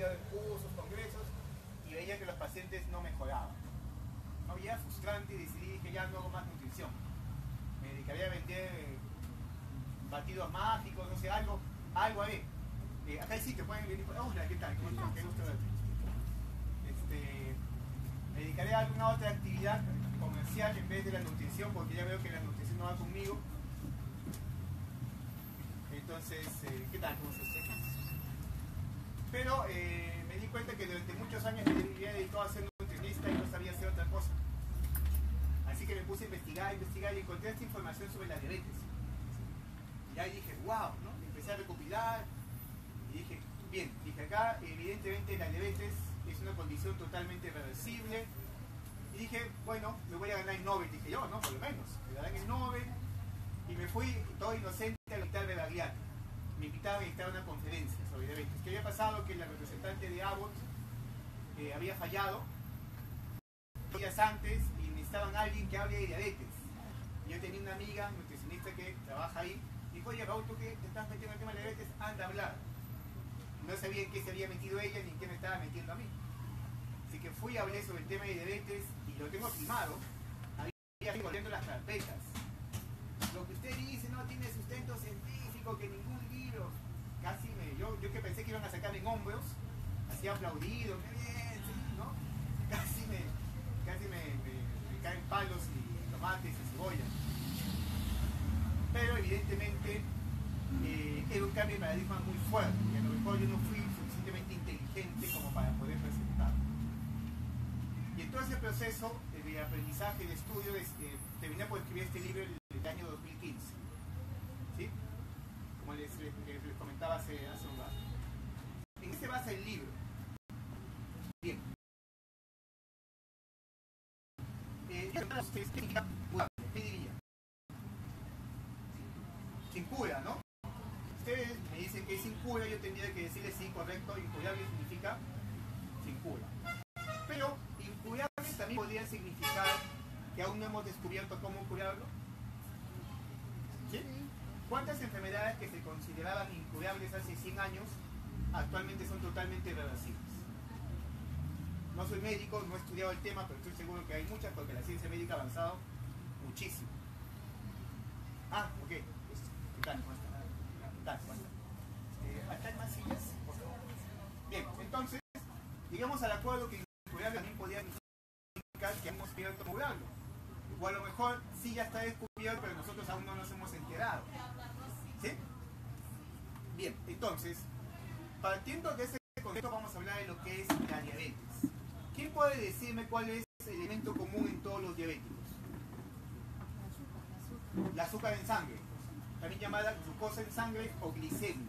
asistía a cursos, congresos, y veía que los pacientes no mejoraban. No, y era frustrante y decidí que ya no hago más nutrición. Me dedicaría a vender batidos mágicos, no sé, algo haré. Acá hay sitio, pueden venir. Hola, ¿qué tal? ¿Cómo estás? Qué gusto verte. Me dedicaré a alguna otra actividad comercial en vez de la nutrición, porque ya veo que la nutrición no va conmigo. Entonces, ¿qué tal? ¿Cómo se usted? Pero me di cuenta que durante muchos años me había dedicado a ser nutricionista y no sabía hacer otra cosa. Así que me puse a investigar y encontré esta información sobre la diabetes. Y ahí dije, wow, ¿no? Empecé a recopilar y dije, bien, dije acá, evidentemente la diabetes es una condición totalmente reversible. Y dije, bueno, me voy a ganar el Nobel. Dije yo, ¿no? Por lo menos, me darán el Nobel. Y me fui todo inocente al hospital de Bagliati. Me invitaban a dictar una conferencia sobre diabetes. ¿Qué había pasado? Que la representante de Abbott había fallado días antes y necesitaban a alguien que hable de diabetes. Y yo tenía una amiga nutricionista que trabaja ahí. Y dijo, oye Raúl, tú que te estás metiendo en el tema de la diabetes, anda a hablar. No sabía en qué se había metido ella ni en qué me estaba metiendo a mí. Así que fui a hablar sobre el tema de diabetes y lo tengo filmado. Ahí volviendo las carpetas. Lo que usted dice no tiene sustento científico, que ningún libro. Casi yo que pensé que iban a sacar en hombros, así aplaudido, qué bien, sí, ¿no? Casi me caen palos y tomates y cebolla. Pero evidentemente era un cambio de paradigma muy fuerte y a lo mejor yo no fui suficientemente inteligente como para poder presentarlo. Y en todo ese proceso de aprendizaje y de estudio terminé por escribir este libro en el año 2015. ¿Sí? Como les comentaba hace un rato. ¿En qué se basa el libro? Bien. ¿Qué significa curable? ¿Qué diría? Sin cura, ¿no? Ustedes me dicen que es sin cura, yo tendría que decirles sí, correcto, incurable significa sin cura. Pero incurable también podría significar que aún no hemos descubierto cómo curarlo. ¿Sí? ¿Cuántas enfermedades que se consideraban incurables hace 100 años actualmente son totalmente reversibles? No soy médico, no he estudiado el tema, pero estoy seguro que hay muchas porque la ciencia médica ha avanzado muchísimo. Ah, ok. ¿Qué tal? ¿Cómo está? ¿Qué tal? ¿Cómo está? ¿Acá hay más sillas? Por favor. Bien, entonces, llegamos al acuerdo que incurable también podría significar que hemos descubierto cómo curarlo. O a lo mejor sí ya está descubierto, pero nosotros aún no nos hemos enterado. ¿Sí? Bien, entonces, partiendo de ese concepto vamos a hablar de lo que es la diabetes. ¿Quién puede decirme cuál es el elemento común en todos los diabéticos? La azúcar en sangre, también llamada glucosa en sangre o glicemia.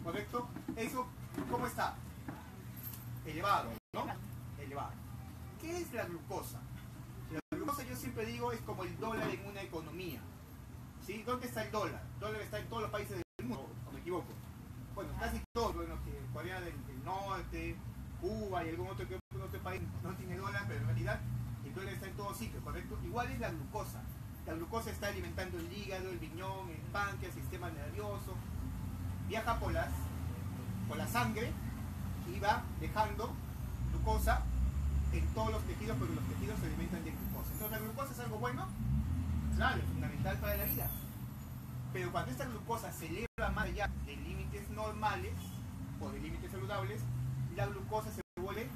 ¿Correcto? Eso, ¿cómo está? Elevado, ¿no? Elevado. ¿Qué es la glucosa? La glucosa, yo siempre digo, es como el dólar en una economía. ¿Sí? ¿Dónde está el dólar? El dólar está en todos los países del mundo, o me equivoco. Bueno, casi todos, bueno, que Corea del Norte, Cuba y algún otro país no tiene dólar, pero en realidad el dólar está en todos sitios, ¿correcto? Igual es la glucosa. La glucosa está alimentando el hígado, el riñón, el páncreas, el sistema nervioso. Viaja por la sangre y va dejando glucosa en todos los tejidos, porque los tejidos se alimentan de glucosa. Entonces, ¿la glucosa es algo bueno? Claro, es fundamental para la vida. Pero cuando esta glucosa se eleva más allá de límites normales o de límites saludables, la glucosa se vuelve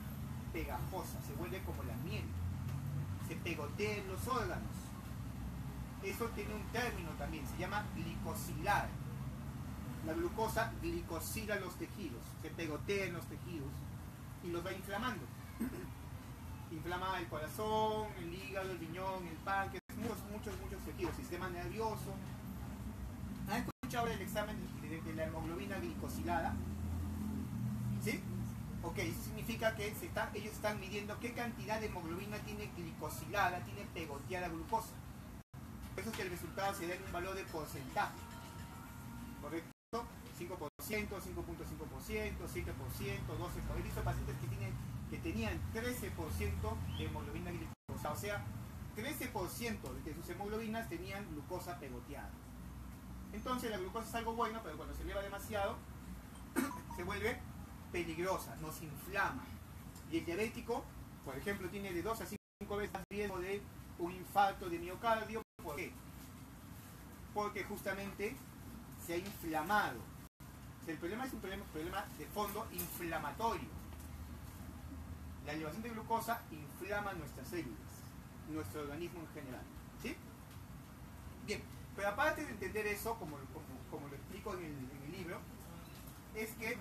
pegajosa, se vuelve como la miel. Se pegotea en los órganos. Eso tiene un término también, se llama glicosilar. La glucosa glicosila los tejidos, se pegotea en los tejidos y los va inflamando. Inflama el corazón, el hígado, el riñón, el páncreas, muchos tejidos, sistema nervioso. ¿Han escuchado el examen de la hemoglobina glicosilada? ¿Sí? Ok, eso significa que ellos están midiendo qué cantidad de hemoglobina tiene glicosilada, tiene pegoteada glucosa. Por eso es que el resultado se da en un valor de porcentaje. ¿Correcto? 5%, 5.5%, 7%, 12%. He visto pacientes que tenían 13% de hemoglobina glicosa. O sea, 13% de sus hemoglobinas tenían glucosa pegoteada. Entonces la glucosa es algo bueno, pero cuando se eleva demasiado se vuelve peligrosa, nos inflama. Y el diabético, por ejemplo, tiene de 2 a 5 veces más riesgo de un infarto de miocardio. ¿Por qué? Porque justamente se ha inflamado. El problema es un problema de fondo inflamatorio. La elevación de glucosa inflama nuestras células, nuestro organismo en general. ¿Sí? Bien, pero aparte de entender eso, como lo explico en el libro, es que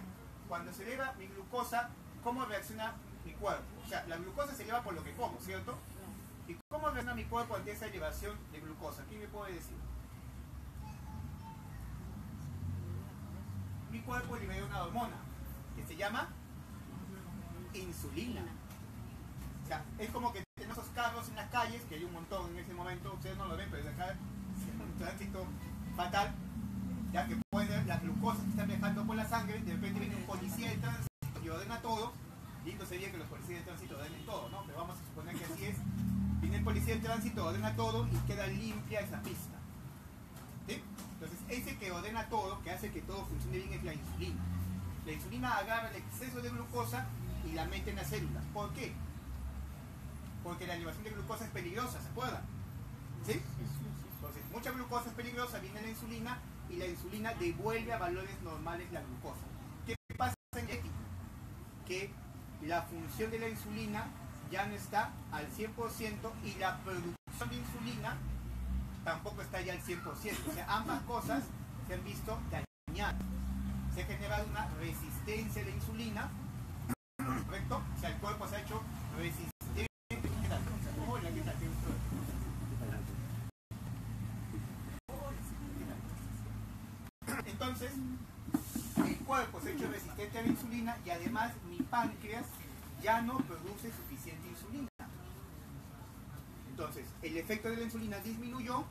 cuando se eleva mi glucosa, ¿cómo reacciona mi cuerpo? O sea, la glucosa se eleva por lo que como, ¿cierto? ¿Y cómo reacciona mi cuerpo ante esa elevación de glucosa? ¿Quién me puede decir? Mi cuerpo libera una hormona que se llama insulina. O sea, es como que tenemos esos carros en las calles, que hay un montón en ese momento, ustedes no lo ven, pero desde acá es un tránsito fatal, ya que puede la glucosa que está viajando por la sangre, de repente viene un policía de tránsito y ordena todo. Lindo sería que los policías de tránsito ordenen todo, ¿no? Pero vamos a suponer que así es. Viene el policía de tránsito, ordena todo y queda limpia esa pista. ¿Sí? Entonces, ese que ordena todo, que hace que todo funcione bien, es la insulina. La insulina agarra el exceso de glucosa y la mete en las células. ¿Por qué? Porque la elevación de glucosa es peligrosa, ¿se acuerdan? ¿Sí? Entonces, mucha glucosa es peligrosa, viene la insulina y la insulina devuelve a valores normales la glucosa. ¿Qué pasa en ética? Que la función de la insulina ya no está al 100% y la producción de insulina tampoco está ya al 100%. O sea, ambas cosas se han visto dañadas. Se ha generado una resistencia a la insulina, ¿correcto? O sea, el cuerpo se ha hecho resistente. ¿Qué tal? Hola, ¿qué tal? Entonces, el cuerpo se ha hecho resistente a la insulina y además mi páncreas ya no produce suficiente insulina. Entonces, el efecto de la insulina disminuyó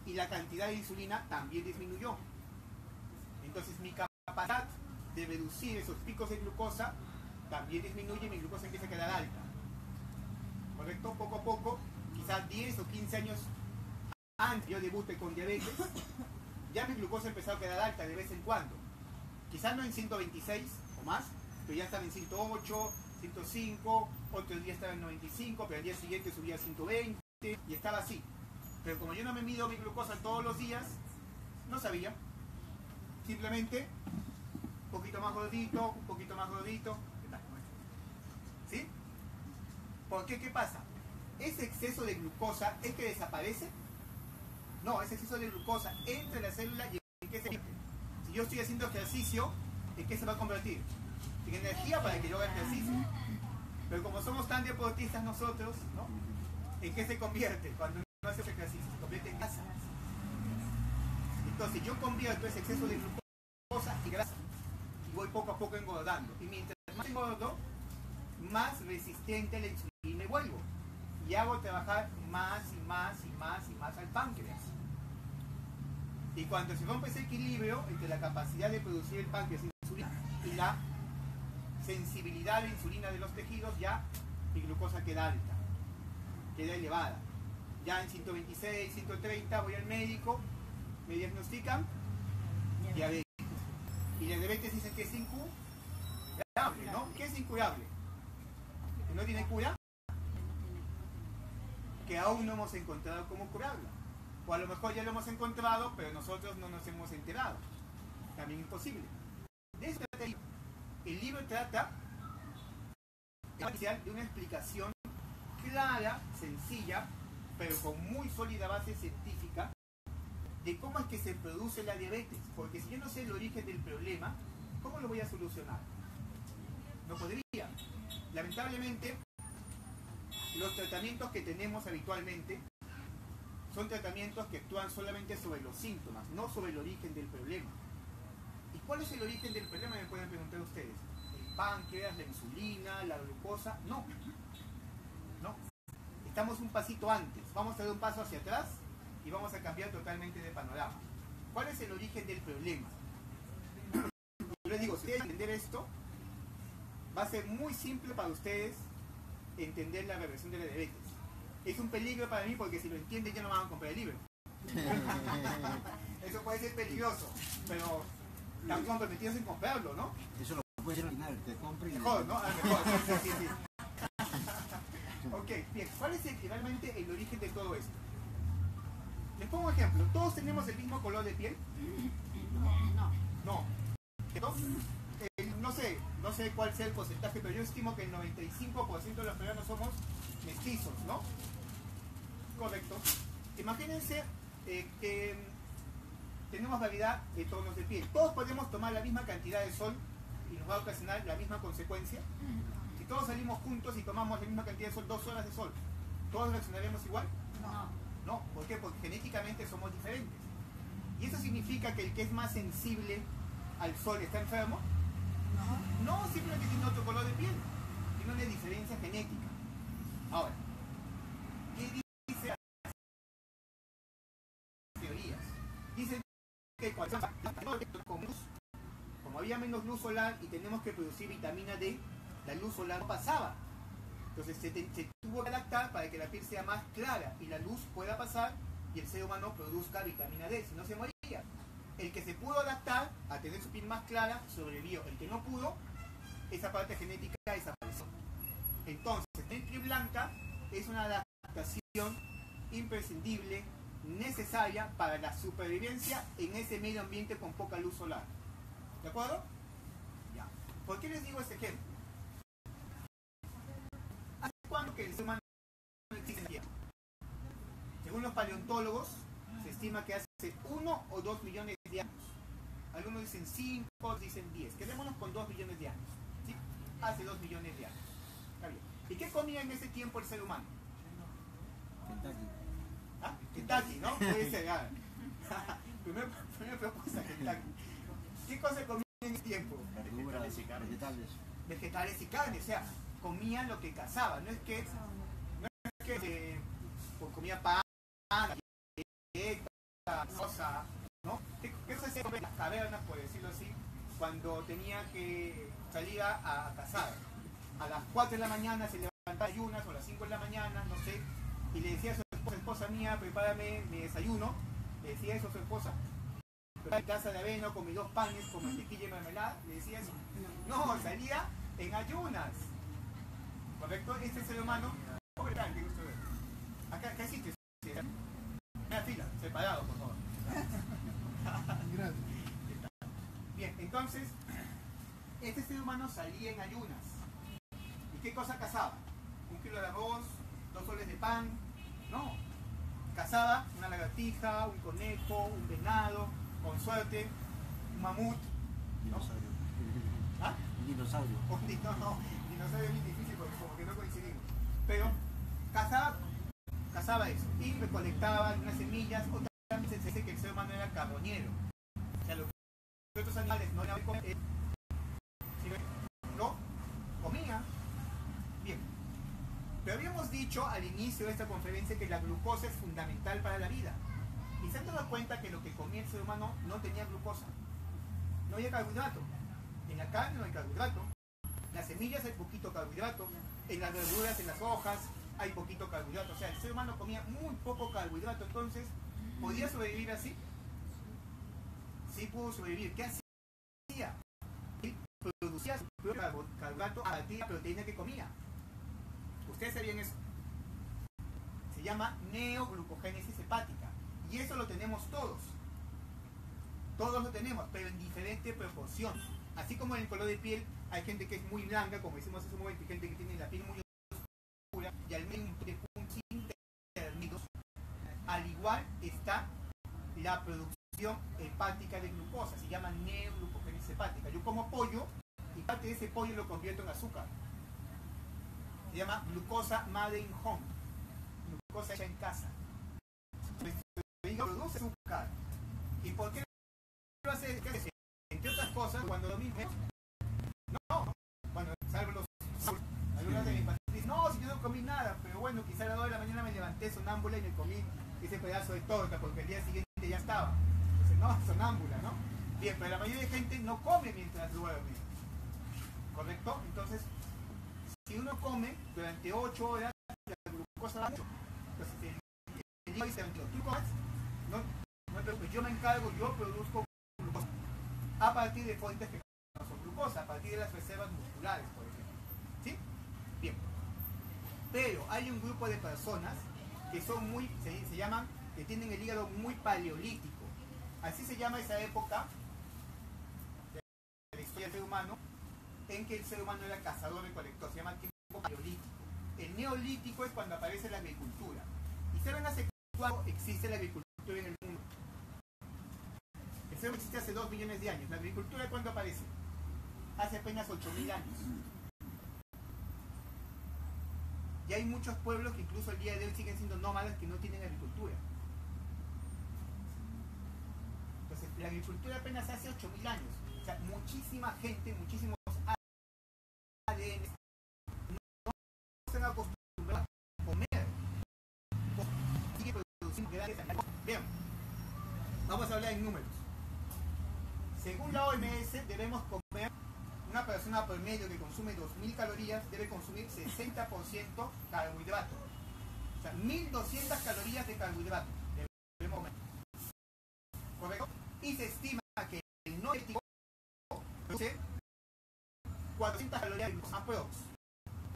y la cantidad de insulina también disminuyó. Entonces, mi capacidad de reducir esos picos de glucosa también disminuye y mi glucosa empieza a quedar alta. ¿Correcto? Poco a poco, quizás 10 o 15 años antes yo debute con diabetes, ya mi glucosa empezó a quedar alta de vez en cuando. Quizás no en 126 o más, pero ya estaba en 108, 105, otro día estaba en 95, pero al día siguiente subía a 120 y estaba así. Pero como yo no me mido mi glucosa todos los días, no sabía. Simplemente un poquito más gordito, un poquito más gordito. ¿Sí? ¿Por qué? ¿Qué pasa? ¿Ese exceso de glucosa es que desaparece? No, ese exceso de glucosa entra en la célula y ¿en qué se convierte? Si yo estoy haciendo ejercicio, ¿en qué se va a convertir? En energía para que yo haga ejercicio. Pero como somos tan deportistas nosotros, ¿no? ¿En qué se convierte cuando no hace ejercicio? Se convierte en grasa. Entonces yo convierto ese exceso de glucosa y grasa y voy poco a poco engordando. Y mientras más engordo, más resistente a la insulina me vuelvo. Y hago trabajar más y más y más y más al páncreas. Y cuando se rompe ese equilibrio entre la capacidad de producir el páncreas insulina y la sensibilidad a la insulina de los tejidos, ya mi glucosa queda alta, queda elevada. Ya en 126, 130 voy al médico, me diagnostican diabetes. Y la diabetes dicen que es incurable, ¿no? ¿Qué es incurable? ¿Que no tiene cura? Que aún no hemos encontrado cómo curarla. O a lo mejor ya lo hemos encontrado, pero nosotros no nos hemos enterado. También es posible. De eso trata el libro. El libro trata de una explicación clara, sencilla, pero con muy sólida base científica, de cómo es que se produce la diabetes. Porque si yo no sé el origen del problema, ¿cómo lo voy a solucionar? No podría. Lamentablemente, los tratamientos que tenemos habitualmente son tratamientos que actúan solamente sobre los síntomas, no sobre el origen del problema. ¿Y cuál es el origen del problema? Me pueden preguntar ustedes. ¿El páncreas, la insulina, la glucosa? No. No. Estamos un pasito antes. Vamos a dar un paso hacia atrás y vamos a cambiar totalmente de panorama. ¿Cuál es el origen del problema? Yo les digo, si ustedes entender esto, va a ser muy simple para ustedes entender la reversión de la diabetes. Es un peligro para mí porque si lo entienden ya no van a comprar el libro. Eso puede ser peligroso, pero están comprometidos en comprarlo, ¿no? Eso lo puedes orinar, te compro y... Mejor, ¿no? Mejor, sí, sí. Ok, bien, ¿cuál es realmente el origen de todo esto? Les pongo un ejemplo. ¿Todos tenemos el mismo color de piel? No. No sé cuál sea el porcentaje, pero yo estimo que el 95% de los peruanos somos mestizos, ¿no? Correcto. Imagínense que tenemos variedad de tonos de piel. Todos podemos tomar la misma cantidad de sol y nos va a ocasionar la misma consecuencia. Si todos salimos juntos y tomamos la misma cantidad de sol, 2 horas de sol, ¿todos reaccionaremos igual? No. ¿Por qué? Porque genéticamente somos diferentes. ¿Y eso significa que el que es más sensible al sol está enfermo? No, simplemente tiene otro color de piel. Tiene una diferencia genética. Ahora, ¿qué dice las teorías? Dicen que cuando con luz, como había menos luz solar y tenemos que producir vitamina D, la luz solar no pasaba. Entonces se tuvo que adaptar para que la piel sea más clara y la luz pueda pasar y el ser humano produzca vitamina D, si no se moría. El que se pudo adaptar a tener su piel más clara sobrevivió. El que no pudo, esa parte genética desapareció. Entonces, tener piel blanca es una adaptación imprescindible, necesaria para la supervivencia en ese medio ambiente con poca luz solar. ¿De acuerdo? Ya. ¿Por qué les digo este ejemplo? ¿Hace cuánto que el ser humano no existe en la Tierra? Según los paleontólogos, se estima que hace 1 o 2 millones de años. Algunos dicen 5, otros dicen 10. Quedémonos con 2 millones de años. ¿Sí? Hace 2 millones de años. Está bien. ¿Y qué comía en ese tiempo el ser humano? Kentucky. ¿Ah? Kentucky, ¿no? Puede ser. Primera propuesta, Kentucky. ¿Qué cosa comía en ese tiempo? Verduras y vegetales. Vegetales y carne. O sea, comían lo que cazaban. No es que comía pan, cosa, ¿no? ¿Qué se hacía en las cavernas, por decirlo así, cuando tenía que salir a cazar? A las 4 de la mañana se levantaba ayunas, o a las 5 de la mañana, no sé, y le decía a su esposa mía, prepárame mi desayuno. Le decía eso a su esposa. Prepara mi taza de avena con mis 2 panes, con mantequilla y mermelada. Le decía eso. No, salía en ayunas. ¿Correcto? Este ser humano... Acá existe. Una fila, separado, por favor. Bien, entonces, este ser humano salía en ayunas. ¿Y qué cosa cazaba? 1 kilo de arroz, 2 soles de pan. No. Cazaba una lagartija, un conejo, un venado, con suerte, un mamut. ¿No? Dinosaurio. ¿Ah? Un dinosaurio. Dinosaurio es muy difícil porque como que no coincidimos. Pero cazaba eso y recolectaba unas semillas. Otra vez se dice que el ser humano era carroñero. O sea, los otros animales no eran comer, no comía. Bien. Pero habíamos dicho al inicio de esta conferencia que la glucosa es fundamental para la vida. Y se han dado cuenta que lo que comía el ser humano no tenía glucosa. No había carbohidrato. En la carne no hay carbohidrato. En las semillas hay poquito carbohidrato. En las verduras, en las hojas, hay poquito carbohidrato. O sea, el ser humano comía muy poco carbohidrato. Entonces, ¿podía sobrevivir así? Sí pudo sobrevivir. ¿Qué hacía? Él producía su propio carbohidrato a partir de la proteína que comía. ¿Ustedes sabían eso? Se llama neoglucogénesis hepática. Y eso lo tenemos todos. Todos lo tenemos, pero en diferente proporción. Así como en el color de piel hay gente que es muy blanca, como decimos hace un momento, y gente que tiene la piel muy oscura, y al menos de puntos intermedios, al igual está la producción hepática de glucosa. Se llama neoglucogénesis hepática. Yo como pollo y parte de ese pollo lo convierto en azúcar. Se llama glucosa made in home. Glucosa hecha en casa. Produce azúcar. ¿Y por qué lo hace? Entre otras cosas, cuando lo mismo. No, bueno, salvo los. Algunas de mis pacientes dicen, no, si yo no comí nada, pero bueno, quizá a las 2 de la mañana me levanté sonámbula y me comí ese pedazo de torta porque el día siguiente ya estaba. Entonces, no, sonámbula, ¿no? Bien, pero la mayoría de gente no come mientras duerme. ¿Correcto? Entonces, si uno come durante 8 horas, la glucosa va mucho. Entonces, el día dice, tú comes, no, yo me encargo, yo produzco glucosa a partir de fuentes que no son glucosa. glucosa a partir de las reservas musculares, por ejemplo. ¿Sí? Bien. Pero hay un grupo de personas que son muy, se llaman, que tienen el hígado muy paleolítico. Así se llama esa época de la historia del ser humano, en que el ser humano era cazador-recolector. Se llama el tiempo paleolítico. El neolítico es cuando aparece la agricultura. ¿Y saben hace cuándo existe la agricultura en el mundo? El ser humano existe hace 2 millones de años. ¿La agricultura cuándo aparece? Hace apenas 8.000 años. Y hay muchos pueblos que incluso el día de hoy siguen siendo nómadas que no tienen agricultura. Entonces, la agricultura apenas hace 8.000 años. O sea, muchísima gente, muchísimos ADN no se han acostumbrado a comer. Sigue produciendo grandes animales. Bien, vamos a hablar en números. Según la OMS, debemos comer, una persona promedio que consume 2.000 calorías debe consumir 60% carbohidrato. O sea, 1.200 calorías de carbohidrato debemos comer. ¿Correcto? Y se estima que el no diabético produce 400 calorías de glucosa aprox.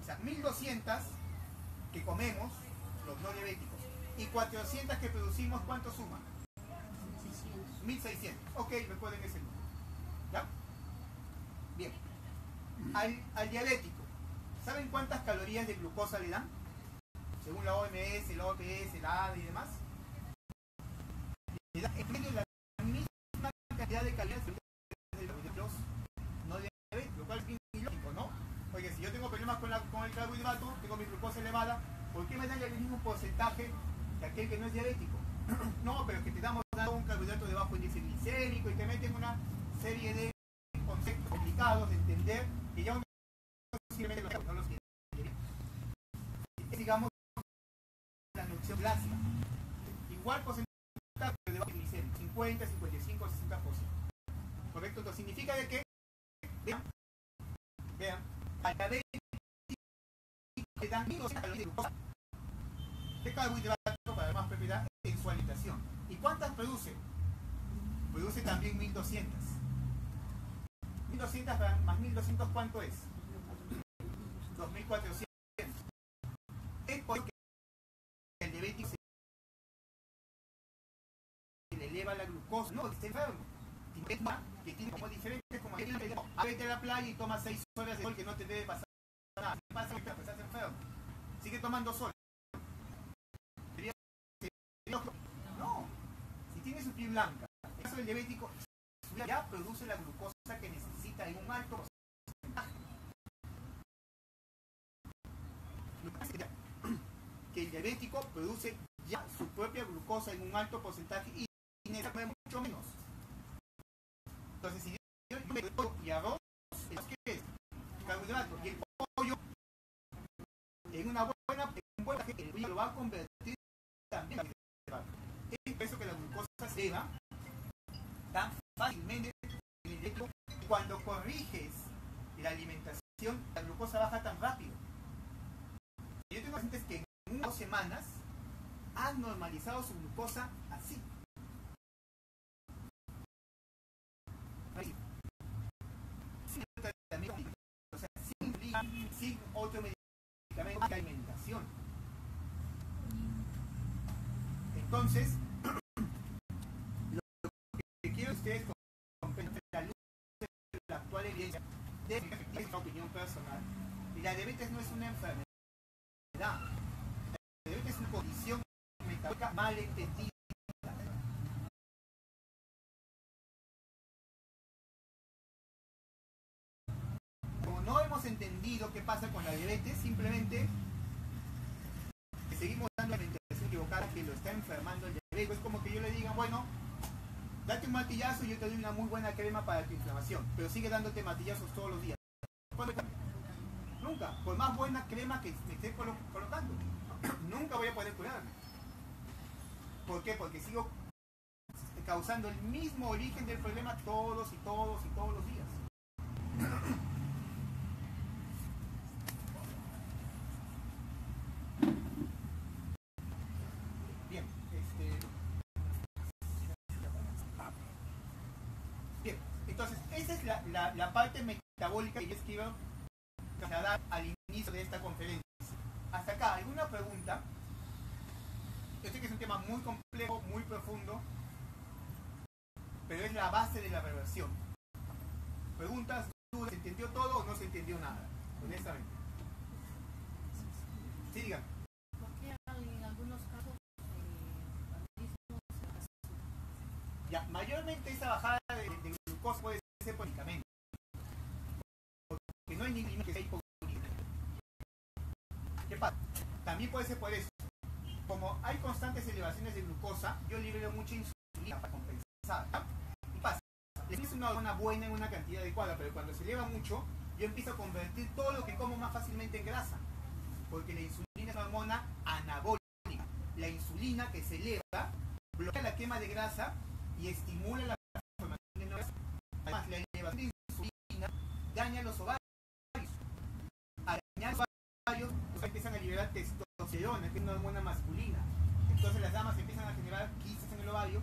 O sea, 1.200 que comemos los no diabéticos y 400 que producimos, ¿cuánto suma? 1.600. Ok, recuerden ese número. ¿Ya? Bien. Al diabético, ¿saben cuántas calorías de glucosa le dan? Según la OMS, la OPS, la ADA y demás. Le dan en medio la misma cantidad de calorías de los no diabéticos, lo cual es bien ilógico, ¿no? Oye, si yo tengo problemas con el carbohidrato, tengo mi glucosa elevada, ¿por qué me dan el mismo porcentaje que aquel que no es diabético? No, pero es que te damos un carbohidrato de bajo índice glicémico y te meten una serie de conceptos complicados de entender que ya uno simplemente no los quiere. Es, digamos, la nutrición clásica. Igual porcentaje de bajo glicémico, 50, 55, 60%. ¿Correcto? Entonces significa de que, vean, al diabético le dan 1.200 calorías de glucosa de carbohidrato para más propiedad en su alimentación. ¿Y cuántas produce? Produce también 1.200. 1.200 más 1.200, ¿cuánto es? 2.400. Es porque el diabético se le eleva la glucosa. No, está enfermo. Que tiene como diferentes, como aquel que vete a la playa y toma 6 horas de sol que no te debe pasar nada. ¿Qué pasa? Pues estás enfermo. Sigue tomando sol. No. Si tiene su piel blanca, en el caso del diabético, ya produce la glucosa que necesita en un alto porcentaje. Lo que pasa es que el diabético produce ya su propia glucosa en un alto porcentaje y necesita comer mucho menos. Entonces, si yo me pollo y arroz, ¿qué es? Carbohidrato. Y el pollo, en una buena el pollo lo va a convertir también en carbohidrato. Es por eso que la glucosa se eleva tan fácilmente en el diabético. Cuando corriges la alimentación, la glucosa baja tan rápido. Yo tengo pacientes que en 1 o 2 semanas han normalizado su glucosa así. Sin tratamiento, o sea, sin otro medicamento de alimentación. Entonces, lo que quiero que ustedes comprendan la luz de la actual evidencia de esta opinión personal. Y la diabetes no es una enfermedad. La diabetes es una condición metabólica mal entendida. Como no hemos entendido qué pasa con la diabetes, simplemente seguimos dando la alimentación equivocada que lo está enfermando el diabético. Es como que yo le diga, bueno, date un martillazo y yo te doy una muy buena crema para tu inflamación, pero sigue dándote martillazos todos los días. ¿Cuándo cambia? Nunca, por más buena crema que me esté colocando, nunca voy a poder curarme. ¿Por qué? Porque sigo causando el mismo origen del problema todos y todos y todos los días. Bien, bien, entonces esa es la parte mecánica. metabólica que yo quiero trasladar al inicio de esta conferencia. Hasta acá, ¿alguna pregunta? Yo sé que es un tema muy complejo, muy profundo, pero es la base de la reversión. Preguntas, dudas, ¿se entendió todo o no se entendió nada? Honestamente. Sí, dígame. ¿Por qué en algunos casos Ya, mayormente esa bajada de glucosa puede ser por medicamento. Porque no hay ningún que sea hipoglucemia. ¿Qué pasa? También puede ser por eso. Como hay constantes elevaciones de glucosa, yo libero mucha insulina para compensar. ¿Ya? Y pasa. La insulina es una hormona buena en una cantidad adecuada, pero cuando se eleva mucho, yo empiezo a convertir todo lo que como más fácilmente en grasa. Porque la insulina es una hormona anabólica. La insulina que se eleva bloquea la quema de grasa y estimula la formación de nuevas. Además, la elevación de insulina daña los ovarios. Al dañar los ovarios, empiezan a liberar testosterona, que es una hormona masculina. Entonces las damas empiezan a generar quistes en el ovario,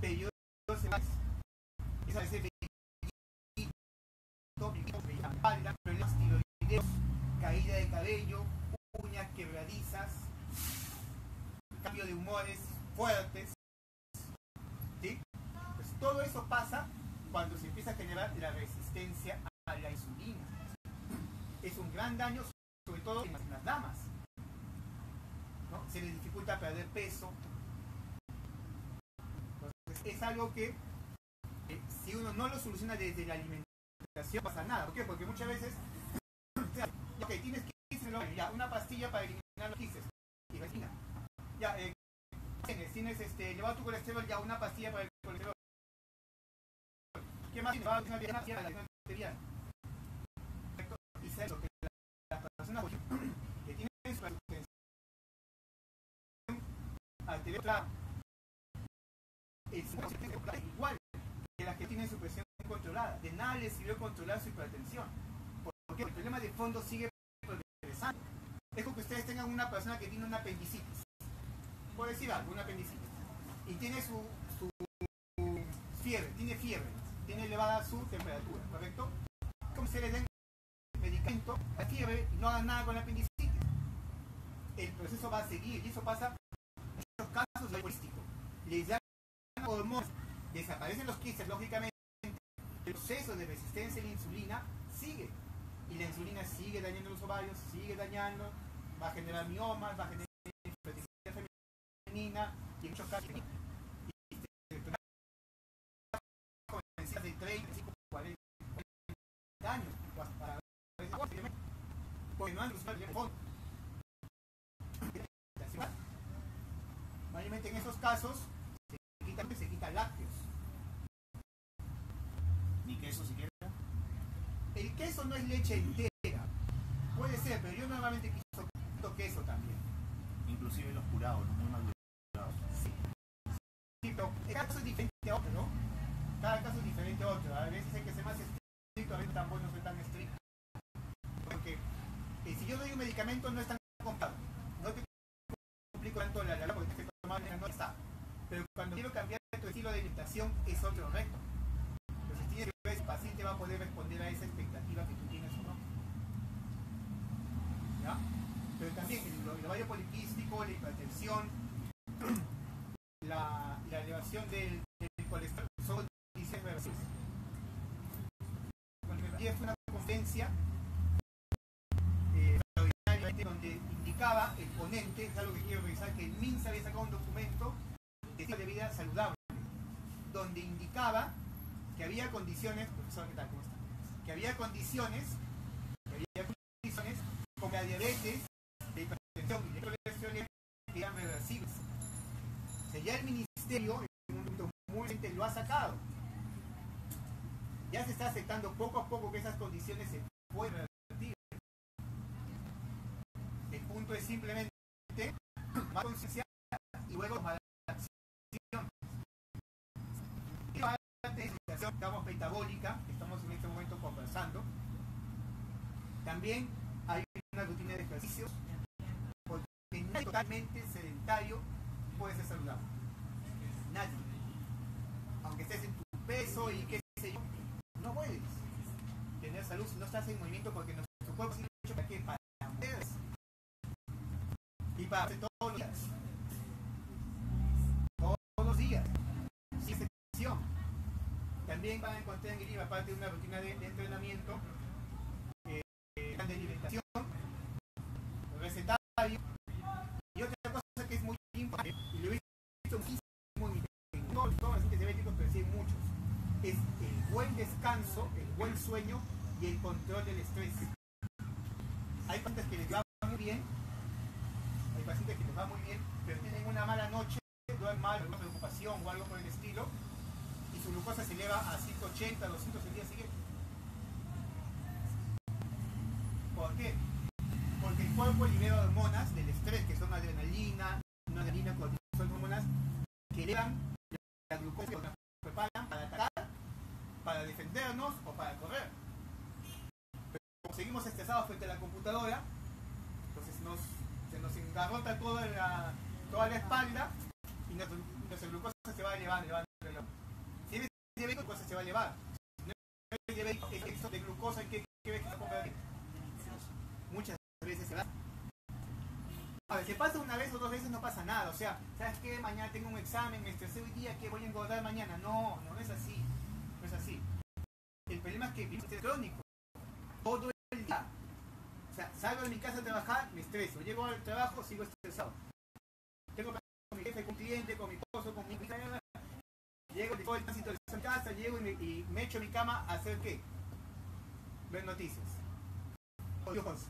periodos sexuales. Empieza a ser problemas tiroideos, caída de cabello, uñas quebradizas, cambio de humores fuertes. ¿Sí? Pues todo eso pasa cuando se empieza a generar la resistencia a la insulina. Es un gran daño, sobre todo en las damas, ¿no? Se les dificulta perder peso. Entonces, es algo que si uno no lo soluciona desde la alimentación, no pasa nada. ¿Por qué? Porque muchas veces ok, tienes quistes, ya, una pastilla para eliminar los quistes y resina. Ya, tienes elevado tu colesterol, ya, una pastilla para el colesterol. ¿Qué más tienes? Una pastilla para la presión arterial. Y sé lo que las personas que tienen su presión arterial es igual que las que tienen su presión controlada. De nada les sirvió controlar su hipertensión. Porque el problema de fondo sigue progresando. Es como que ustedes tengan una persona que tiene una apendicitis. Por decir algo, una apendicitis. Y tiene su fiebre, tiene elevada su temperatura, ¿correcto? Como se le den medicamento a la fiebre y no hagan nada con la apendicitis. El proceso va a seguir y eso pasa en muchos casos de holístico. Les dan hormonas, desaparecen los quistes, lógicamente, el proceso de resistencia a la insulina sigue. Y la insulina sigue dañando los ovarios, sigue dañando, va a generar miomas, va a generar infertilidad femenina y en muchos casos de 30, 40 años porque no han resuelto el fondo. Mayormente en esos casos se quita lácteos. ¿Ni queso siquiera? El queso no es leche entera. Puede ser, pero yo normalmente quito queso también. Inclusive los curados, los muy madurados. Sí. Sí, pero cada caso es diferente a otro, ¿no? Cada caso es diferente a otro. A veces hay que ser más estricto, a veces tan bueno, no soy tan estricto. Porque si yo doy un medicamento no es tan complicado. No te complico tanto la porque tienes que tomar no está. Pero cuando quiero cambiar tu estilo de alimentación es otro reto. Entonces tienes que ver si el paciente va a poder responder a esa expectativa que tú tienes o no. ¿Ya? Pero también el ovario poliquístico, la hipertensión, la elevación del colesterol son condiciones reversibles. Ayer fue una conferencia donde indicaba el ponente, es algo que quiero revisar, que el MINSA había sacado un documento de estilo de vida saludable, donde indicaba que había condiciones, profesor, ¿qué tal? ¿Cómo está? Que había condiciones como la diabetes, la hipertensión y el colesterol que eran reversibles. O sea, ya el ministerio, en un momento muy reciente, lo ha sacado. Ya se está aceptando poco a poco que esas condiciones se pueden revertir. El punto es simplemente más conciencia y luego más acción. Estamos metabólica, que estamos en este momento conversando. También hay una rutina de ejercicios, porque nadie totalmente sedentario puede ser saludable. Nadie. Aunque estés en tu peso y qué sé yo, no puedes tener salud si no estás en movimiento, porque nuestro cuerpo es hecho para qué, para moverse y para hacer todos los días, sin excepción. También van a encontrar en el libro, aparte de una rutina de entrenamiento, de alimentación, recetario, y otra cosa que es muy importante, y lo he visto muchísimo en todos los pacientes diabéticos, pero sí en muchos, es el buen descanso, el buen sueño y el control del estrés. Hay pacientes que les va muy bien, pero tienen una mala noche, duermen mal, alguna preocupación o algo por el estilo, y su glucosa se eleva a 180, 200 el día siguiente. ¿Por qué? Porque el cuerpo libera hormonas del estrés, que son adrenalina, cortisol, hormonas que elevan la glucosa, que nos preparan para atacar, para defendernos o para correr. Pero como seguimos estresados frente a la computadora, entonces se nos engarrota toda la espalda y nuestra glucosa se va elevando. Si eres diabético, la glucosa se va a elevar. Si no eres diabético, el exceso de glucosa, ¿qué ves que se puede? Muchas veces se va. A ver, si pasa una vez o dos veces no pasa nada. O sea, ¿sabes qué? Mañana tengo un examen, me estresé hoy día, ¿qué voy a engordar mañana? No es así. No es así. El problema es que vivimos estrés crónico todo el día. O sea, salgo de mi casa a trabajar, me estreso. Llego al trabajo, sigo estresado. Tengo que hablar con mi jefe, con un cliente, con mi esposo, con mi hija. Llego, todo el tránsito de casa, llego y me echo en mi cama a hacer ¿qué? Ver noticias. Oh, Dios,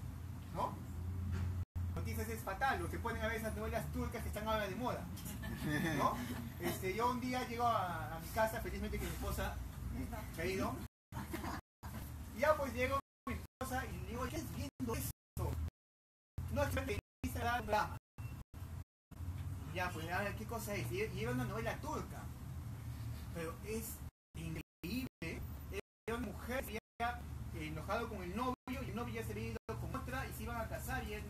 ¿no? Noticias es fatal, o se ponen a ver esas novelas turcas que están ahora de moda, ¿no? Yo un día llego a mi casa, felizmente que mi esposa se ha ido, y ya pues llego a mi esposa y le digo, ¿qué estás viendo esto? No, es que Instagram, drama. Ya pues, a ver, ¿qué cosa es? Y era una novela turca, pero es increíble. Era una mujer que había enojado con el novio, y el novio ya se había ido con otra y se iban a casar, y ya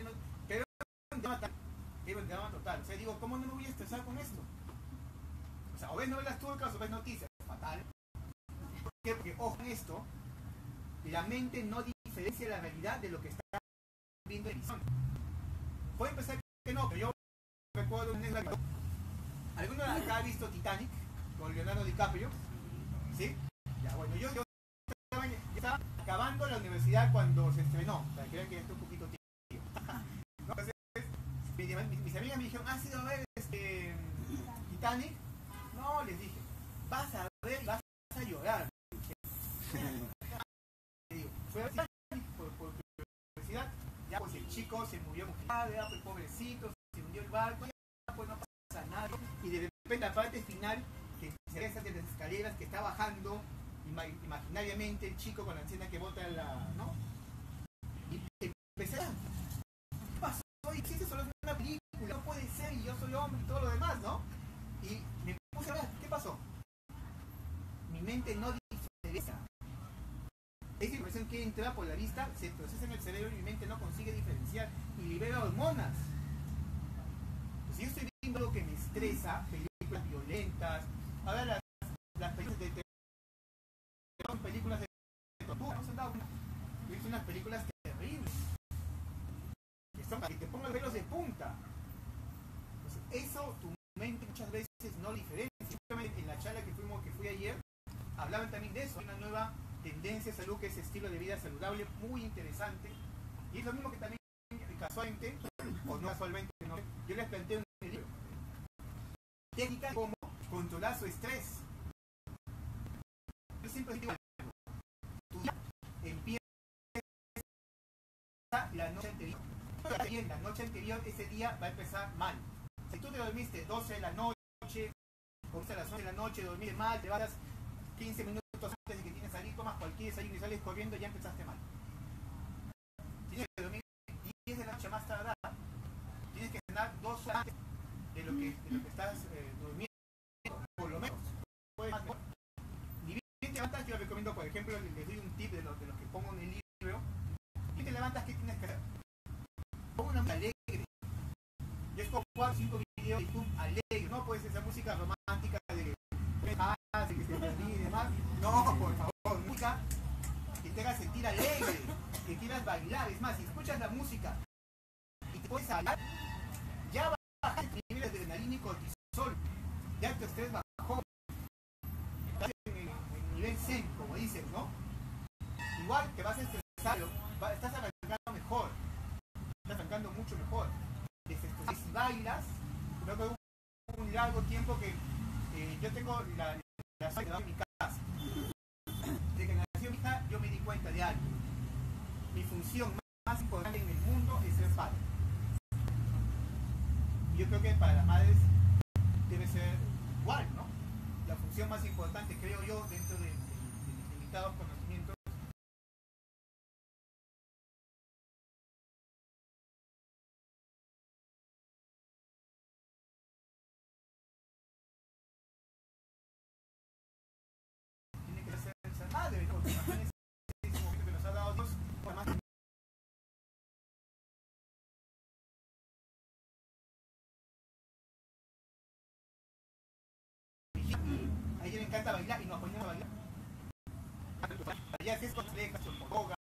no, pero era un drama total. O sea, digo, ¿cómo no me voy a estresar con esto? O sea, o ves novelas turcas o ves noticias, fatal. ¿Por qué? Porque, ojo en esto, la mente no diferencia la realidad de lo que está viendo en televisión. Puede pensar que no, pero yo recuerdo un ejemplo. ¿Alguno de acá ha visto Titanic con Leonardo DiCaprio? ¿Sí? Ya, bueno, yo estaba acabando la universidad cuando se estrenó, para que vean que estoy un poquito tío. ¿No? Entonces, mis amigas me dijeron, ¿has ido a ver Titanic? No, les dije, vas a ver y vas a llorar. Fue a Titanic por curiosidad. Ya pues el chico se murió mojado, pues pobrecito, se hundió el barco, ya pues no pasa nada. Y de repente la parte final, que se ve de las escaleras, que está bajando imaginariamente el chico con la anciana que bota ¿no? Y empecé a... ¿qué pasó? Existe solo una película, no puede ser, y yo soy hombre y todo lo demás, ¿no? Y me puse a ver, ¿qué pasó? Mi mente no diferencia. Esa información que entra por la vista se procesa en el cerebro y mi mente no consigue diferenciar y libera hormonas. Pues si yo estoy viendo algo que me estresa, películas violentas, ahora las películas de son películas de tortura, ¿no se han dado cuenta? Son unas películas terribles, que son para que te pongan los pelos de punta. Entonces, eso tu mente muchas veces no lo diferencia. En la charla que fui ayer, hablaban también de eso. Hay una nueva tendencia de salud que es estilo de vida saludable, muy interesante, y es lo mismo que también casualmente, o no casualmente, no, yo les planteo en el libro. Técnicas como controlar su estrés. Yo siempre digo algo. Tu día empieza la noche anterior. La noche anterior, ese día va a empezar mal. Si tú te dormiste 12 de la noche, comiste a las 11 de la noche, dormiste mal, te vas 15 minutos antes de que tienes que salir, tomas cualquier desayuno y sales corriendo, ya empezaste mal. Tienes que dormir 10 de la noche más tardar. Tienes que cenar 2 horas antes de lo que estás durmiendo, por lo menos. Puedes más. Ni bien te levantas, yo recomiendo, por ejemplo, les doy un tip de los que pongo en el libro. Y te levantas, ¿qué tienes que hacer? Pon una música alegre. Yo escojo 4 o 5 videos de YouTube alegre. No puedes esa música romántica de que se perdí y demás. No, por favor, música que te haga sentir alegre, que quieras bailar. Es más, si escuchas la música y te puedes bailar, ya bajas el nivel de adrenalina y cortisol, ya tu estrés bajó, estás en el nivel zen, como dicen, ¿no? Igual te vas a estresar, estás arrancando mejor, estás arrancando mucho mejor. Si bailas, creo que hubo un largo tiempo que yo tengo la suerte en mi casa. Desde que nació mi hija, yo me di cuenta de algo. Mi función más importante en el mundo es ser padre. Y yo creo que para las madres debe ser igual, ¿no? La función más importante, creo yo, dentro de mis limitados conocimientos, tiene que ser madre, ¿no? Porque imagínense ese momento que nos ha dado Dios, además a ella le encanta bailar y nos ponemos a bailar. Bailar es con orejas, con yoga,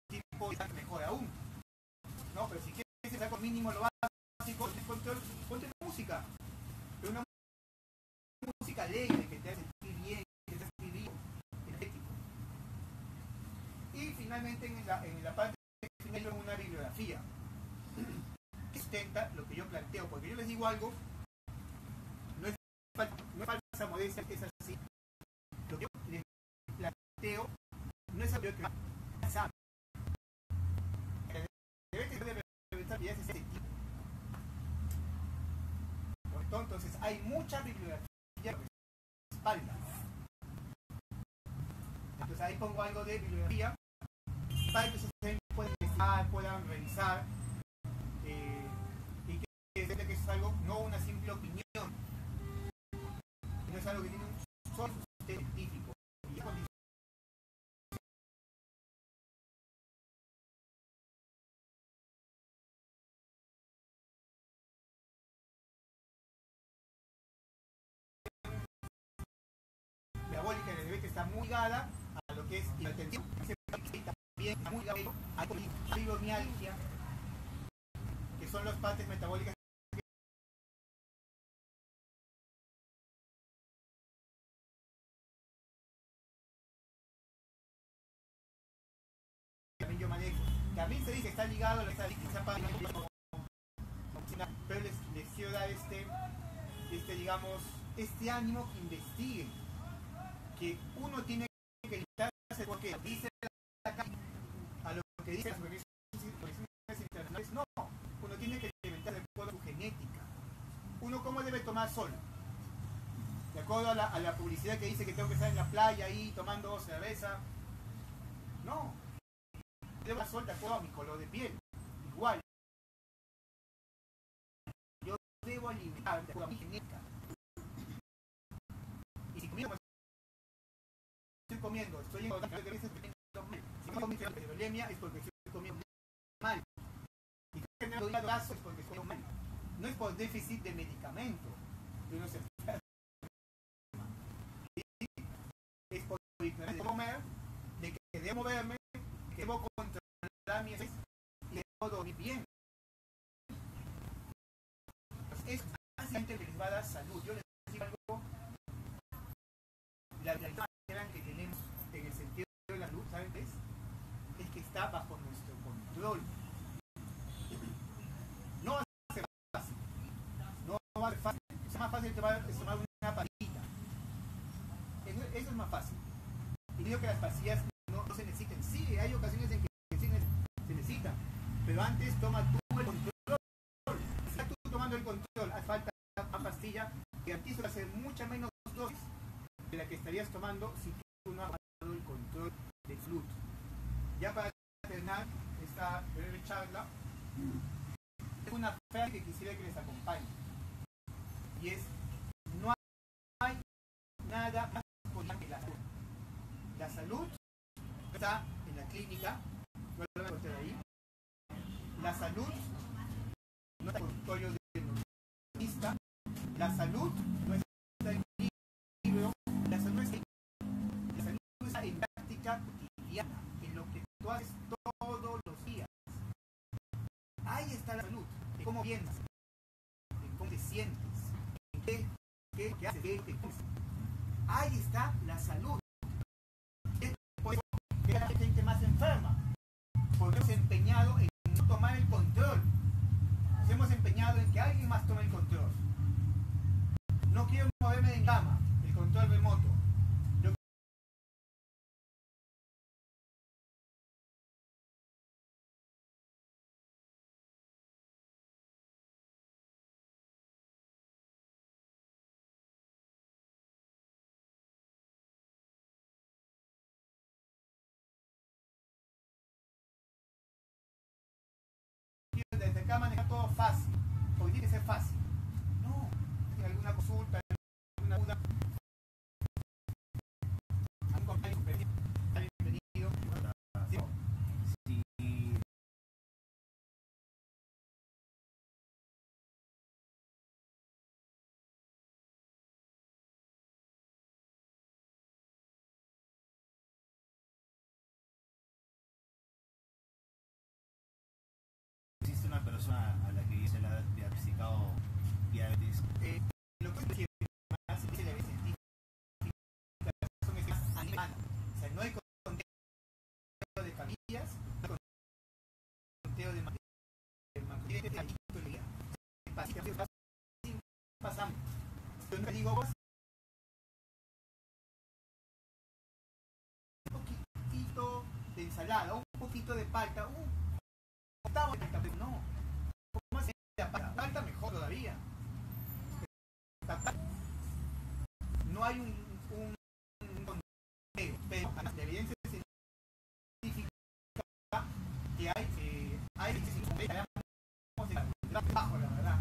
tipo y mejor aún. No, pero si quieres hacer con mínimo lo básico, control, ponte la música. Pero una música alegre que te hace sentir bien, que te hace sentir vivo, energético. Y finalmente en la parte final yo una bibliografía que sustenta lo que yo planteo, porque yo les digo algo, no es falsa modestia, es así. Lo que yo les planteo no es algo que sabe. Debe reventar ideas de ese tipo. Entonces hay mucha bibliografía que respalda. Entonces ahí pongo algo de bibliografía para que ustedes puedan investigar, puedan revisar y que es algo, no una simple opinión, no es algo que tiene un solo sustento científico. Metabólica en el bebé que está muy ligada a lo que es hipertensión, también está muy ligado a fibromialgia, que son las partes metabólicas que también yo manejo. También se dice que está ligado a la estadística, pero les quiero dar digamos, este ánimo que investiguen, que uno tiene que limitarse porque dice a lo que dicen las organizaciones internacionales. No, uno tiene que alimentarse de acuerdo a su genética. Uno, ¿cómo debe tomar sol? De acuerdo a la publicidad que dice que tengo que estar en la playa ahí tomando cerveza. No, debo tomar sol de acuerdo a mi color de piel. Igual, yo debo alimentar de acuerdo a mi genética. Y si conmigo estoy comiendo, estoy engordando, que a veces si no comiendo hiperlemia es porque estoy comiendo mal. Y si estoy generando hígado graso es porque estoy comiendo mal. No es por déficit de medicamento que uno se enferma. Es por ignorancia de comer, de que debo moverme, que debo controlar mi estrés y debo dormir bien. Es básicamente que les va a dar salud. Yo les digo algo, la realidad que tenemos en el sentido de la salud, ¿saben qué es? Es que está bajo nuestro control. No va a ser fácil. No va a ser fácil. Es más fácil tomar una pastilla. Eso es más fácil. Y digo que las pastillas no se necesiten. Sí, hay ocasiones en que sí se necesitan. Pero antes toma tú el control. Si estás tú tomando el control, hace falta una pastilla que a ti se va a hacer mucha menos dosis de la que estarías tomando si tú no has tomado el control del salud. Ya para terminar esta breve charla, tengo una frase que quisiera que les acompañe. Y es: no hay nada más importante que la salud. La salud está en la clínica, no lo voy a contar ahí. La salud no está en el consultorio del nutricionista. La salud no está en el libro. La salud está en práctica cotidiana. cómo piensas, en cómo te sientes, en qué haces, qué te gusta. Ahí está la salud. Es por eso que la gente más enferma, porque hemos empeñado en no tomar el control. Nos hemos empeñado en que alguien más tome el control. No quiero moverme de cama, el control remoto. Desde acá manejar todo fácil, porque tiene que ser fácil. No, tiene alguna consulta, alguna duda, algún comentario, bienvenido. ¿Sí? Si existe una persona a la que se le ha diagnosticado diabetes, Lo que es que más se dice la científica son más animales. O sea, no hay conteo de familias, no hay conteo de mantenimiento de día. Pasamos. Yo no digo vos, un poquitito de ensalada, un poquito de palta, octavo de palta, no. ¿Cómo hace la palta? Palta mejor todavía. No hay un conteo, pero la evidencia científica que hay bajo, la verdad.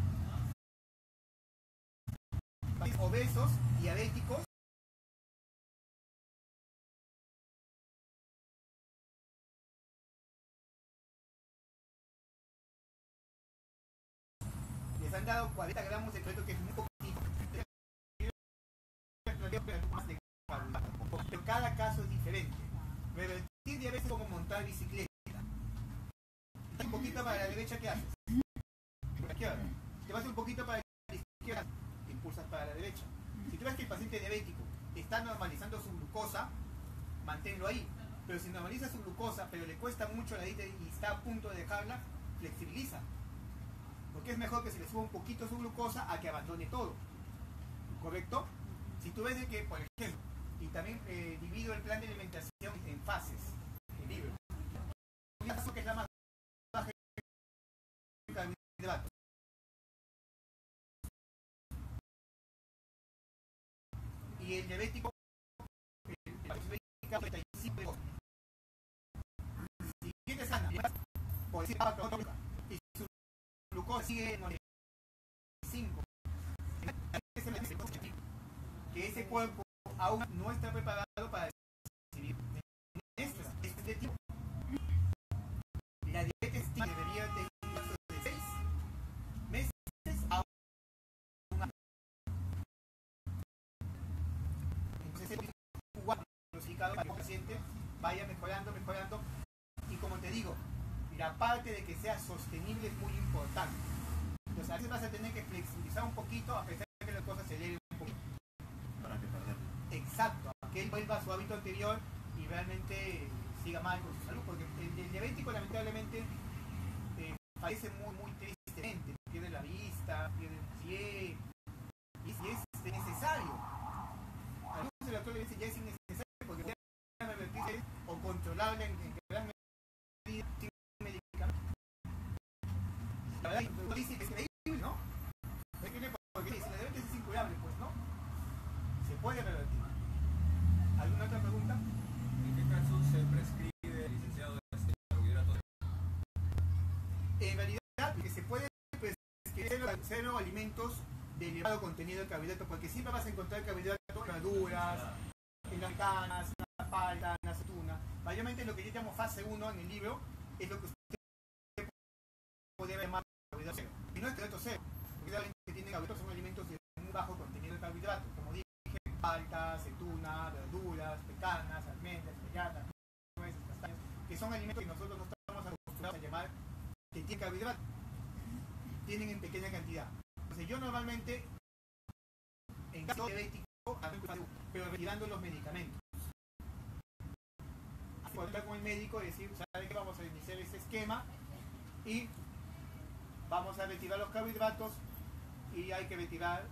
Obesos, diabéticos, les han dado 40 gramos de cloruro, que es muy poquito. Pero cada caso es diferente. Revertir diabetes es como montar bicicleta. Un poquito para la derecha, ¿qué haces? Por la izquierda. Te vas un poquito para la izquierda, te impulsas para la derecha. Si tú ves que el paciente diabético está normalizando su glucosa, manténlo ahí. Pero si normaliza su glucosa, pero le cuesta mucho la dieta y está a punto de dejarla, flexibiliza. Porque es mejor que se le suba un poquito su glucosa a que abandone todo. ¿Correcto? Si tú ves de que, por ejemplo, y también divido el plan de alimentación en fases, el libro. Una fase que es la más baja en carbohidratos. Y el diabético, el 35 de cosas. Si siente sana, por decir y su glucosa sigue en 95, que ese cuerpo aún no está preparado para recibir este tipo. La diabetes debería tener un plazo de 6 meses a un año. Entonces es diagnosticado para que el paciente vaya mejorando. Y como te digo, la parte de que sea sostenible es muy importante. Entonces a veces vas a tener que flexibilizar un poquito a pesar de que las cosas se eleven un poquito. para que perderlo. Exacto, a que él vuelva a su hábito anterior y realmente siga mal con su salud, porque el diabético lamentablemente fallece muy tristemente, pierde la vista, pierde el pie, y es necesario. Algunos de los doctores dicen ya es innecesario porque puede revertirse o controlable en gran medida sin medicamento. La verdad, uno dice que es increíble, ¿no? Es increíble porque si la diabetes es incurable, pues no, se puede revertir. ¿Alguna otra pregunta? ¿En qué caso se prescribe, licenciado, carbohidratos? En realidad, que se puede prescribir cero alimentos de elevado contenido de carbohidratos, porque siempre vas a encontrar carbohidratos en verduras, en las canas, en la palta, en la aceituna. Mayormente lo que yo llamo fase 1 en el libro es lo que usted podría llamar carbohidratos cero. Y no es carbohidratos cero, porque realmente que tienen carbohidratos son alimentos de muy bajo contenido de carbohidratos, como dije, palta, aceituna, verduras, pecanas, almendras, avellanas, nueces, castañas, que son alimentos que nosotros no estamos acostumbrados a llamar que tienen carbohidratos. tienen en pequeña cantidad. Entonces yo normalmente, en caso diabético, pero retirando los medicamentos. Así cuando hablar con el médico y decir, ¿sabe qué? Vamos a iniciar ese esquema y vamos a retirar los carbohidratos y hay que retirar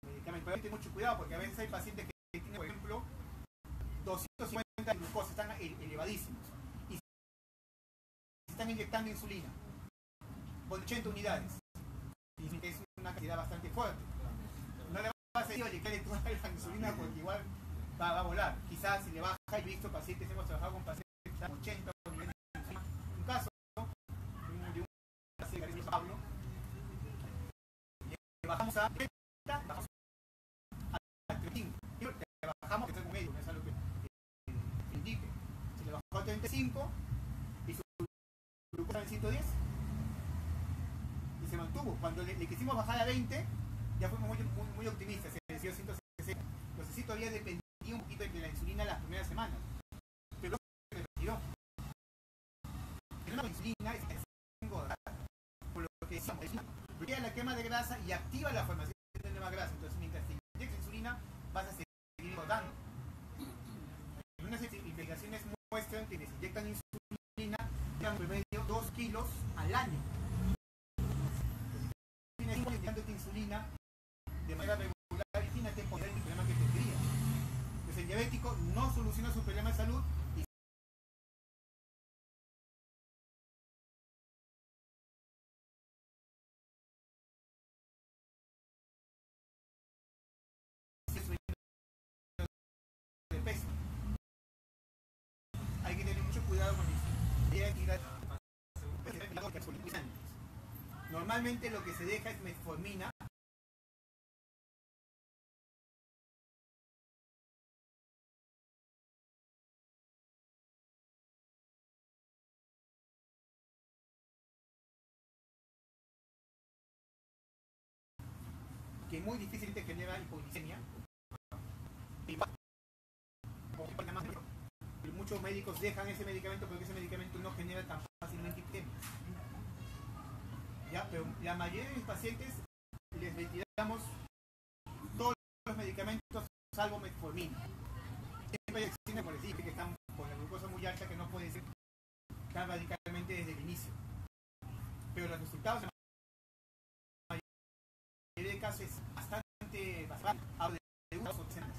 medicamentos. Pero hay que tener mucho cuidado porque a veces hay pacientes que tienen, por ejemplo, 250 de glucosa, están elevadísimos y se están inyectando insulina con 80 unidades. Y es una cantidad bastante fuerte. No le vas a decir, oye, que le toda la insulina porque igual va a volar. Quizás si le baja, he visto pacientes, hemos trabajado con pacientes que están 80 unidades de insulina. Un caso, ¿no? De un paciente que Pablo, le bajamos a 30, bajamos a 35. Le bajamos que está con medio, no es algo que indique. Se le bajó a 35 y su glucosa en 110 y se mantuvo. Cuando le quisimos bajar a 20, ya fuimos muy optimistas, se decidió 160. Entonces sí todavía dependía un poquito de la insulina las primeras semanas, pero se retiró. La insulina es engordar, por lo que decimos, bloquea la quema de grasa y activa la formación de nueva grasa. Entonces mientras te inyectas insulina vas a seguir engordando. Algunas investigaciones muestran que les inyectan insulina en promedio 2 kilos al año. Inyectándote insulina de manera regular, imagínate poner el problema que tendría. Pues el diabético no soluciona su problema de salud y de peso. Hay que tener mucho cuidado con eso. Normalmente lo que se deja es metformina. Que muy difícil te genera hipoglicemia. Muchos médicos dejan ese medicamento porque ese medicamento no genera tan fácilmente hipoglicemia. ¿Ya? Pero la mayoría de mis pacientes les retiramos todos los medicamentos salvo metformina. Siempre hay excepciones por decir que están con la glucosa muy alta que no pueden ser tan radicalmente desde el inicio. Pero los resultados en la mayoría de casos es bastante hablo de 1 o 2 semanas.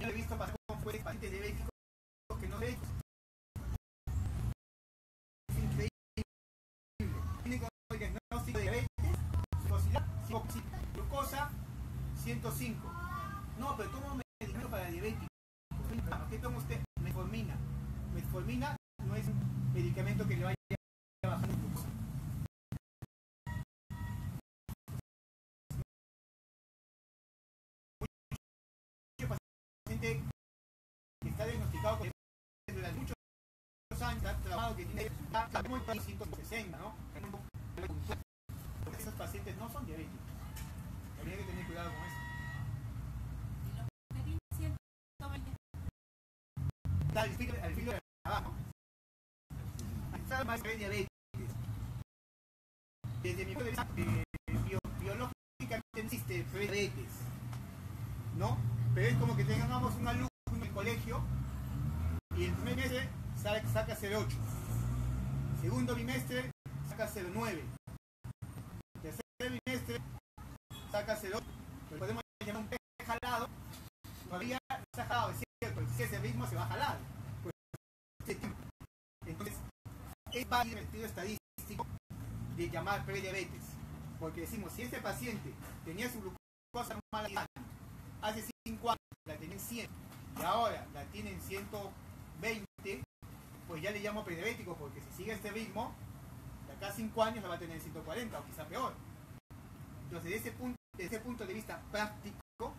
Yo he visto pasar con pacientes diabéticos que no diabéticos. Es increíble. Tiene con el diagnóstico de diabetes, glucosa 105. No, pero tomo medicamento para diabéticos. ¿Qué toma usted? Metformina. Metformina no es un medicamento que le vaya a bajar la glucosa. Mucho paciente que está diagnosticado con durante muchos años, está trabajado que tiene muy 160, ¿no? Porque esos pacientes no son diabéticos. Habría que tener cuidado con eso. Está al filo de abajo. Está más de diabetes. Desde mi punto de vista, biológicamente existe prediabetes, ¿no? Pero es como que tengamos un alumno en el colegio y el primer bimestre saca 0,8, segundo bimestre saca 0,9, tercer bimestre saca 0,8, pero podemos llamar un pez jalado, todavía está jalado, es cierto, si ese ritmo se va a jalar. Pues, entonces, es válido el estudio estadístico de llamar prediabetes, porque decimos, si este paciente tenía su glucosa normal hace 5 años, la tenía en 100 y ahora la tiene en 120, pues ya le llamo prediabético, porque si sigue este ritmo, de acá a 5 años la va a tener en 140 o quizá peor. Entonces, desde ese punto de vista práctico,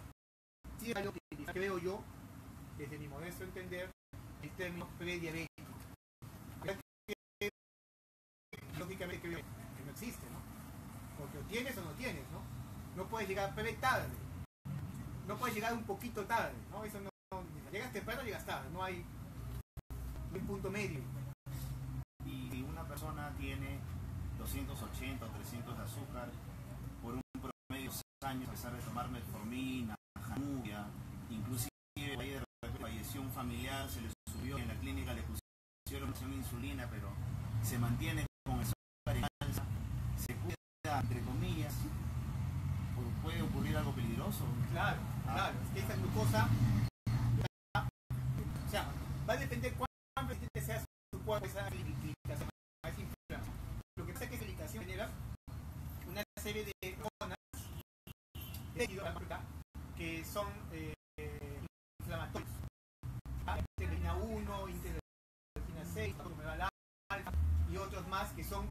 sí es algo que creo yo, desde mi modesto entender, el término prediabético. Lógicamente creo que no existe, ¿no? Porque o tienes o no tienes, ¿no? No puedes llegar tarde, no puedes llegar un poquito tarde, ¿no? Eso no, llegas temprano, llegas tarde, no hay un punto medio. Y si una persona tiene 280 o 300 de azúcar, por un promedio de 6 años, a pesar de tomar metformina, Januvia, inclusive ahí de repente falleció un familiar, se le subió en la clínica, le pusieron insulina, pero se mantiene con el azúcar en alza, se cuida, entre comillas, puede ocurrir algo peligroso. Claro, claro, es que esta glucosa, o sea, va a depender cuán resistente sea su cuerpo a esa glicación, a esa inflamación. Lo que pasa es que esa glicación genera una serie de hormonas que son inflamatorios. Interleucina 1, interleucina 6, alfa y otros más que son,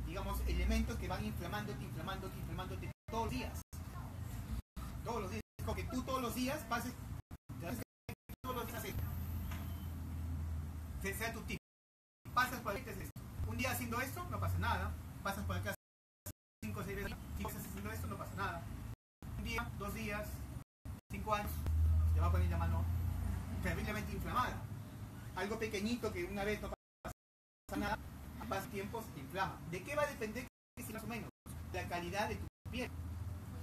digamos, elementos que van inflamándote todos los días. Todos los días. Es como que tú todos los días pases, todos los días sea tu tipo. Pasas por ahí, un día haciendo esto, no pasa nada. Pasas por acá 5 o 6 veces, 5 veces haciendo esto, no pasa nada. Un día, 2 días, 5 años, te va a poner la mano terriblemente inflamada. Algo pequeñito que una vez no pasa nada, a paso tiempo se te inflama. ¿De qué va a depender? Más o menos la calidad de tu piel.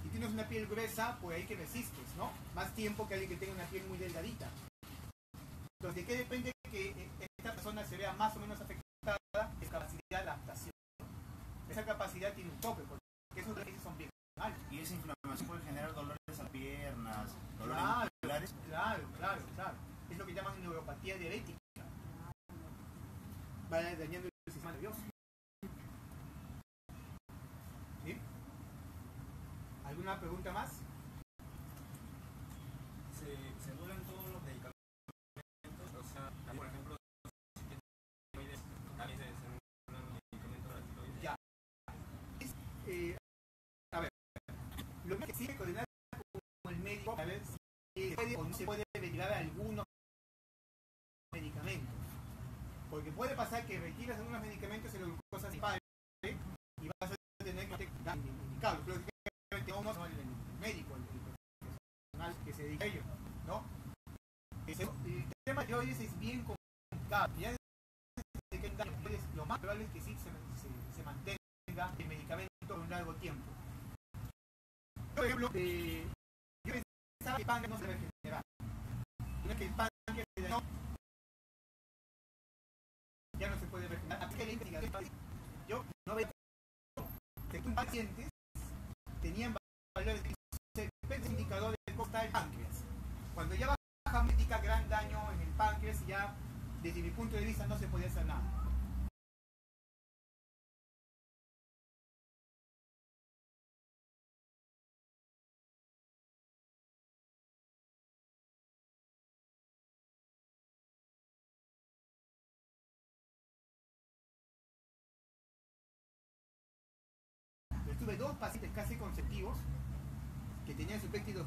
Si tienes una piel gruesa, pues ahí que resistes, ¿no? Más tiempo que alguien que tenga una piel muy delgadita. Entonces, ¿de qué depende que esta persona se vea más o menos afectada? Es capacidad de adaptación. Esa capacidad tiene un tope, porque esos índices son bien altos. Y esa inflamación puede generar dolores a las piernas, dolores musculares. Claro. Es lo que llaman neuropatía diabética. Va dañando el sistema nervioso. ¿Sí? ¿Alguna pregunta más? Se anulan todos los medicamentos, o sea, por ejemplo, si tienes tiroides, también se anulan los medicamentos de la tiroides. Ya. A ver, lo que sí hay que coordinar con el médico a ver si se puede o no se puede retirar algunos medicamentos. Porque puede pasar que retiras algunos medicamentos y la glucosa se dispare y vas a tener que indicarlo. Pero lógicamente uno no el médico, el profesional que se dedica a ello, ¿no? El tema de tiroides es bien complicado. Ya desde que hay daño, lo más probable es que sí se mantenga el medicamento por un largo tiempo. Por ejemplo, yo pensaba que el páncreas no se debe regenerar. Una que el páncreas se dañó, ya no se puede regenerar. Así que la investigación, yo no veo que pacientes tenían valores de indicador de cómo está el páncreas. Cuando ya baja, me indica gran daño en el páncreas y ya, desde mi punto de vista, no se podía hacer nada. Yo tuve 2 pacientes casi consecutivos que tenían su péptido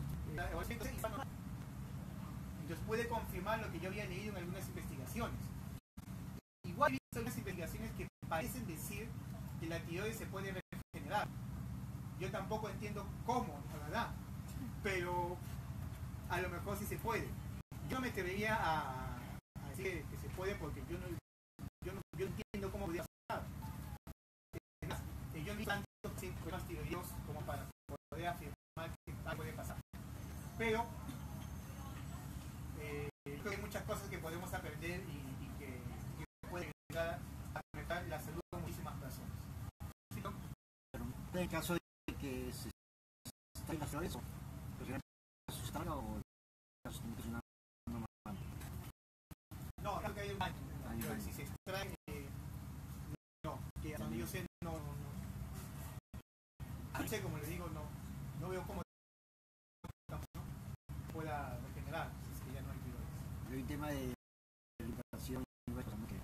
entonces puede confirmar lo que yo había leído en algunas investigaciones. Igual he visto algunas investigaciones que parecen decir que la tiroides se puede regenerar. Yo tampoco entiendo cómo, la verdad, pero a lo mejor sí se puede. Yo me atrevería a decir que se puede porque yo no entiendo cómo podría pasar. Yo no vi tantos problemas tiroideos como para poder afirmar que algo puede pasar. Pero creo que hay muchas cosas que podemos aprender y que pueden ayudar a mejorar la salud de muchísimas personas. ¿Sí, no? Pero en el caso de que se está haciendo eso, ¿se extraña o está funcionando normalmente? No, creo que hay un daño. Pero si se extrae, no, que hasta donde yo sé, no sé, como le digo, no veo cómo pueda regenerar, si es que ya no hay tiroides. Hay un tema de alimentación que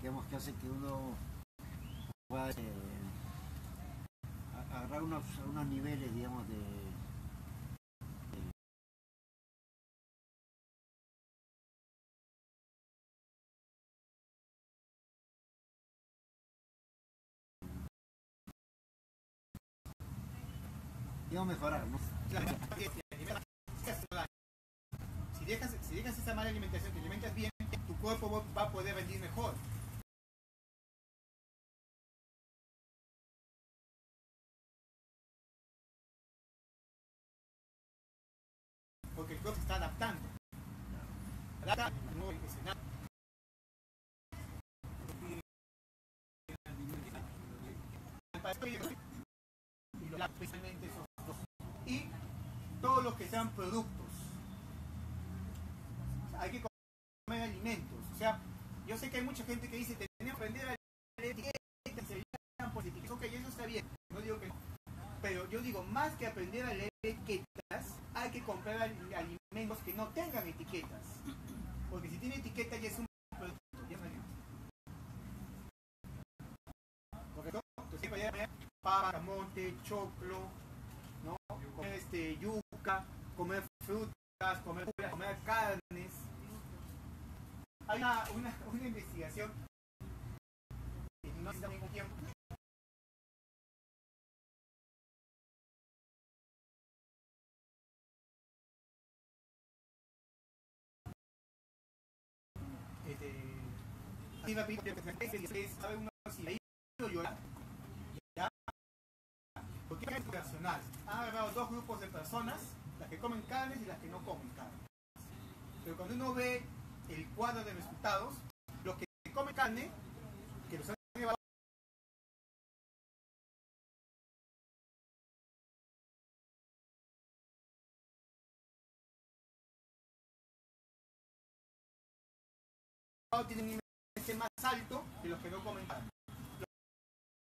digamos que hace que uno pueda agarrar unos niveles, digamos, de digamos mejorar, ¿no? Claro, si dejas esa mala alimentación, te alimentas bien, tu cuerpo va a poder rendir mejor. productor se está adaptando. Adapta al nuevo escenario. Y especialmente esos dos. Y todos los que sean productos. O sea, hay que comer alimentos. O sea, yo sé que hay mucha gente que dice tenemos que aprender a leer etiquetas y se llenan por etiquetas. Ok, eso está bien, no digo que no. Pero yo digo, más que aprender a leer etiquetas, hay que comprar alimentos que no tengan etiquetas. Porque si tiene etiqueta ya es un producto, ya no hay. ¿Correcto? Entonces hay que comer papa, camote, choclo, ¿no? Comer yuca, comer frutas, comer carnes. Hay una investigación que no necesita ningún tiempo. Así rápido, sabe uno si ha ido llorar. ¿Ya? Porque es racional. Han agarrado dos grupos de personas, las que comen carnes y las que no comen carnes. Pero cuando uno ve el cuadro de resultados, los que comen carne, que los han llevado tienen un índice más alto que los que no comen carne.